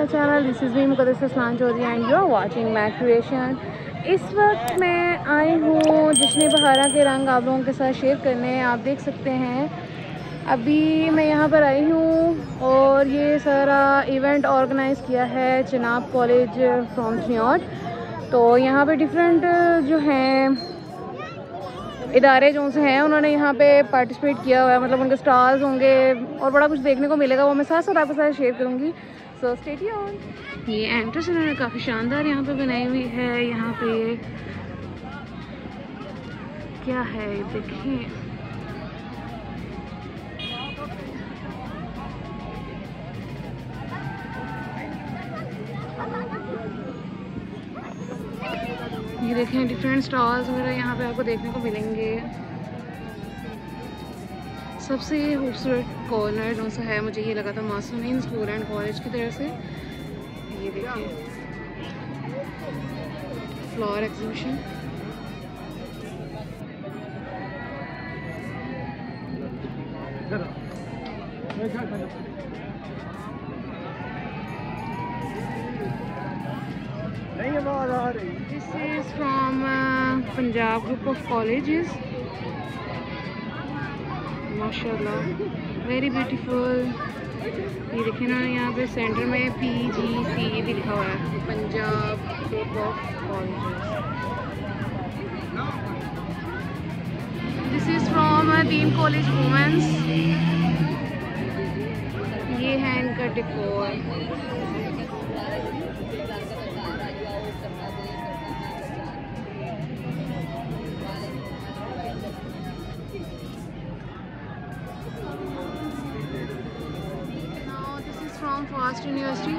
My channel. This is me Muqaddas Aslan Chaudhary and you are watching my creation. इस वक्त मैं आई हूँ जश्न-ए-बहारां के रंग आप लोगों के साथ शेयर करने। आप देख सकते हैं अभी मैं यहाँ पर आई हूँ और ये सारा इवेंट ऑर्गेनाइज़ किया है चेनाब कॉलेज फ्रॉम चिनियोट। तो यहाँ पे डिफरेंट जो हैं इदारे जो से हैं उन्होंने यहाँ पे पार्टिसिपेट किया हुआ है, मतलब उनके स्टॉल्स होंगे और बड़ा कुछ देखने को मिलेगा, वो मैं साथ साथ आपके साथ शेयर करूँगी। So stay tuned. ये एंट्रेंस उन्होंने काफ़ी शानदार यहाँ पे बनाई हुई है। यहाँ पे क्या है देखिए, ये देखें डिफरेंट स्टॉल्स वगैरह यहाँ पे आपको देखने को मिलेंगे। सबसे खूबसूरत कॉर्नर जो सा है मुझे ये लगा था मासूमीन स्कूल एंड कॉलेज की तरफ से। ये देखिए flower exhibition. This is from Punjab group of colleges. माशाल्लाह वेरी ब्यूटीफुल। ये देखिए ना यहाँ पे सेंटर में PGC भी लिखा हुआ है, Punjab group of colleges. This is from Deen college women's. ये है इनका decor. From Fast University.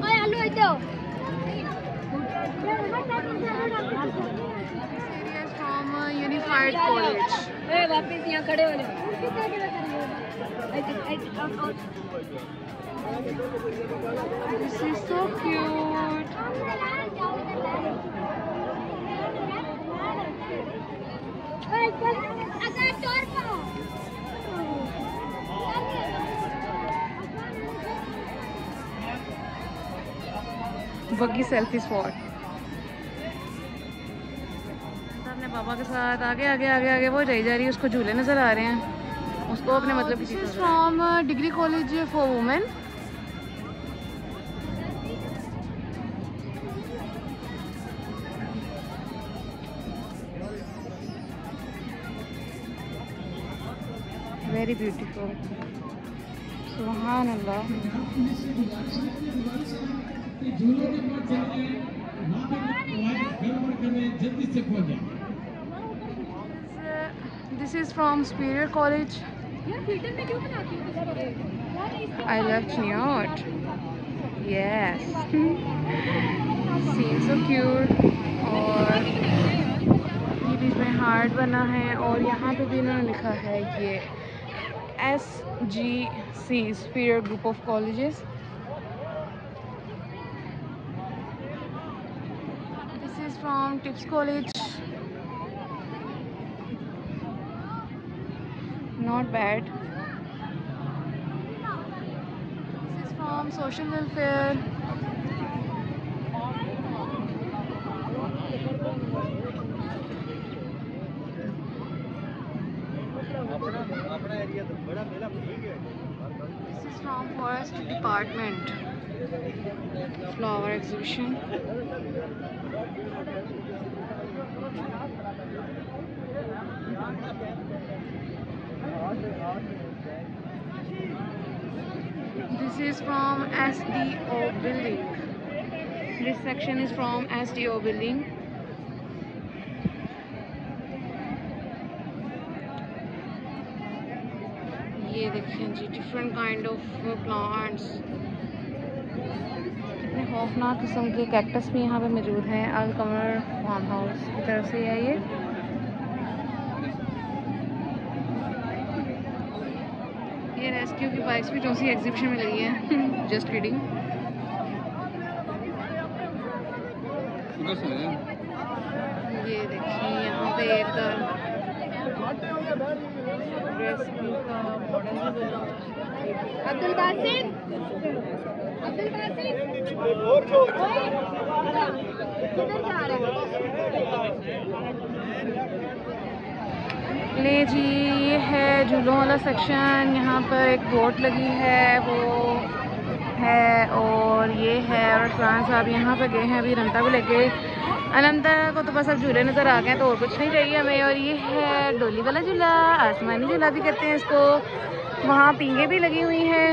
Oi, hello, idhar. This area is from Unified College. Hey, वापस यहाँ खड़े हो जाओ. This is so cute. Buggy selfie spot. अपने पापा के साथ आगे आगे आगे आगे वो जाई जा रही है, उसको झूले नजर आ रहे हैं, उसको अपने मतलब this is from degree college for women. Very beautiful, सुभान अल्लाह। This is from Superior College. I love Chiniot. Yes. Seems so cute. और ये बीच में हार्ट बना है और यहाँ पे भी इन्होंने लिखा है ये SGC Superior Group of Colleges. This is from Tips College. Not bad. This is from Social Welfare. This is from Forest Department. Flower exhibition. This is from SDO building. This section is from SDO building. ये देखिए जी different kind of plants. कितने खौफनाक किस्म के cactus भी यहाँ पे मौजूद हैं। अल कमर फार्म हाउस की तरफ से है ये रेस्क्यू की बाइक्स भी जो सी एग्जीबिशन में लगी है। Just kidding. ये देखिए यहाँ पे एक ड्रेस का मॉडल भी बना हुआ है। अब्दुल बासित किधर जा रहा है? ले जी, ये है झूलों वाला सेक्शन। यहाँ पर एक बोट लगी है वो है, और ये है, और फरहान साहब यहाँ पर गए हैं अभी रंता को लेके। अनंता को तो बस अब झूले नज़र आ गए तो और कुछ नहीं चाहिए हमें। और ये है डोली वाला झूला, आसमानी झूला भी कहते हैं इसको। वहाँ पींगे भी लगी हुई हैं,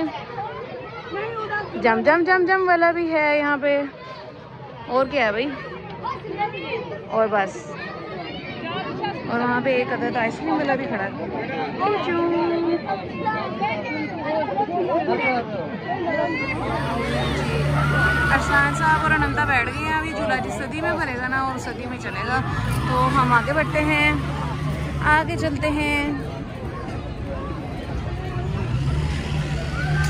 जम जम जम जम वाला भी है यहाँ पे। और क्या है भाई, और बस। और वहाँ पे एक अदद आइसक्रीम वाला भी खड़ा है। अरसान साहब और अनंता बैठ गए हैं अभी। झूला जिस सदी में भरेगा ना और सदी में चलेगा, तो हम आगे बढ़ते हैं, आगे चलते हैं।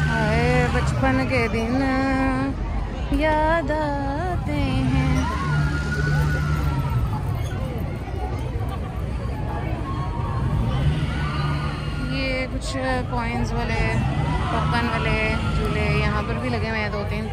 हाय बचपन के दिन याद आते हैं। ये कुछ कॉइन्स वाले, पॉपकॉर्न वाले झूले यहाँ पर भी लगे हुए हैं 2-3।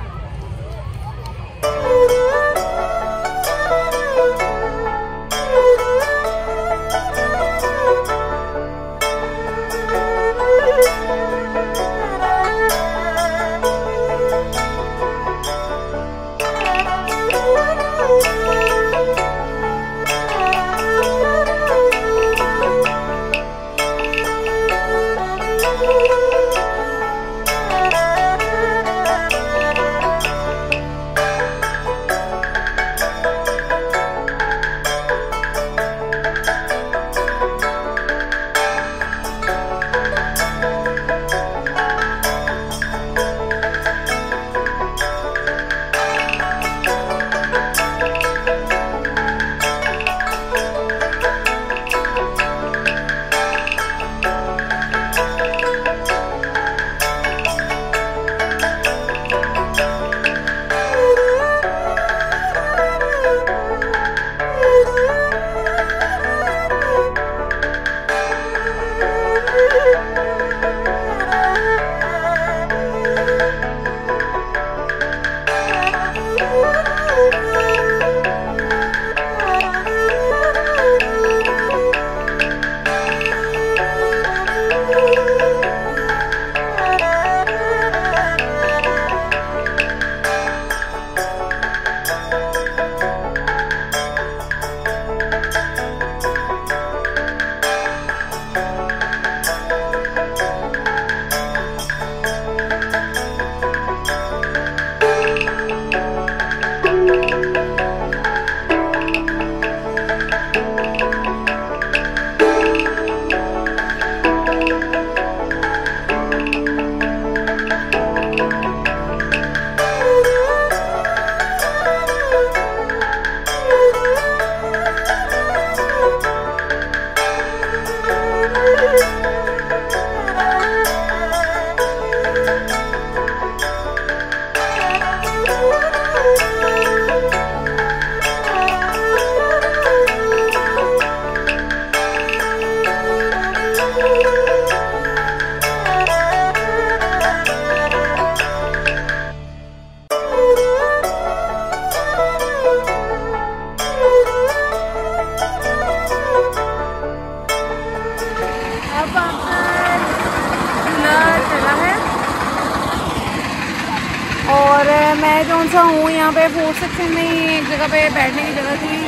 और मैं कौन सा हूँ यहाँ पे फूड सेक्शन में ही एक जगह पे बैठने की जगह थी,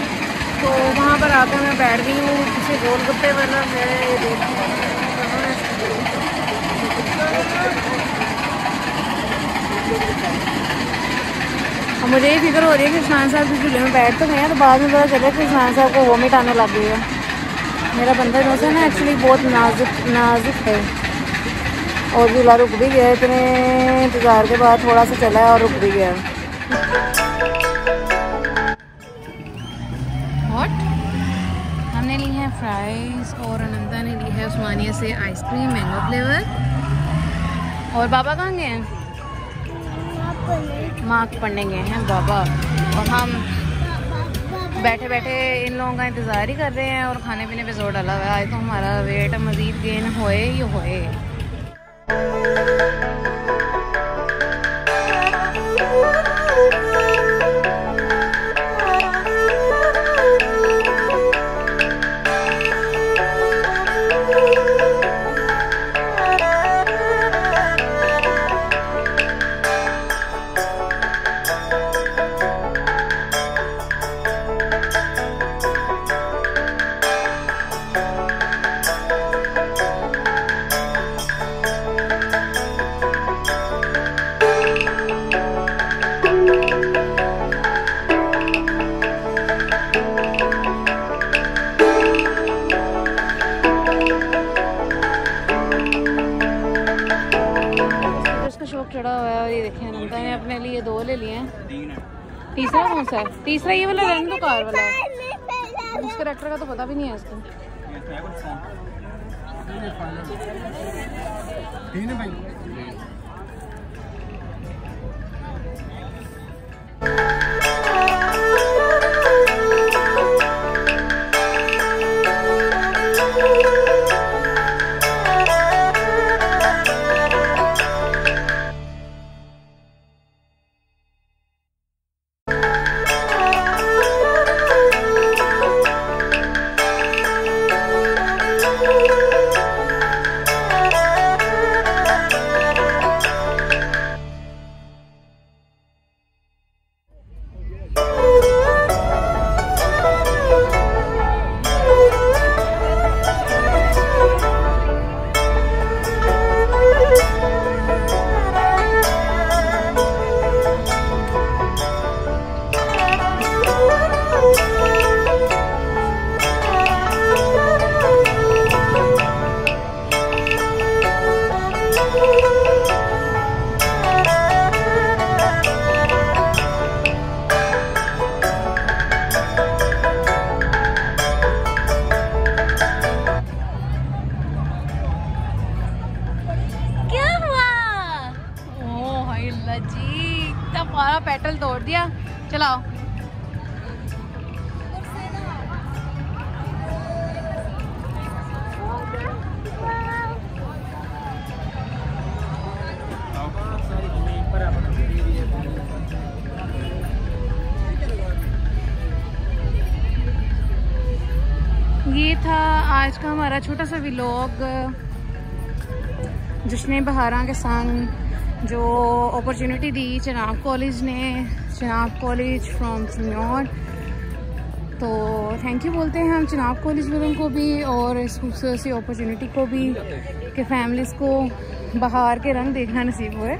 तो वहाँ पर आकर मैं बैठ गई हूँ। पीछे गोलगप्पे वाला है, ये देखिए। मुझे ये फिक्र हो रही है कि शान साहब के झूले में बैठ तो गए हैं, तो बाद में पता चला कि शान साहब को वोमिट आने लग गई है। मेरा बंदा जो है ना एक्चुअली बहुत नाजुक है, और झूला रुक भी गया, इतने इंतज़ार के बाद थोड़ा सा चला है और रुक भी गया। हॉट हमने ली है फ्राइज़, और अनंता ने ली है उस्मानिया से आइसक्रीम मैंगो फ्लेवर। और बाबा कहाँ गए हैं? मार्क पढ़ने गए हैं बाबा, और हम बैठे बैठे इन लोगों का इंतज़ार ही कर रहे हैं और खाने पीने पे जोर डाला हुआ है। आज तो हमारा वेट मज़ीद गेन होए ही होए। शौक चढ़ा हुआ है और ये देखिए नमता ने अपने लिए 2 ले लिए हैं। तीसरा कौन सा है? तीसरा ये वाला रहने दो, कार वाला है। उस कैरेक्टर का तो पता भी नहीं है इसको। पेट्रोल तोड़ दिया, चलाओ। ये था आज का हमारा छोटा सा व्लॉग जश्न-ए-बहारां के संग, जो अपॉर्चुनिटी दी चेनाब कॉलेज ने, चेनाब कॉलेज फ्रॉम चिनियोट। तो थैंक यू बोलते हैं हम चेनाब कॉलेज वालों को भी और इस खूबसूरत सी अपॉर्चुनिटी को भी कि फैमिलीज़ को बाहर के रंग देखना नसीब हुए।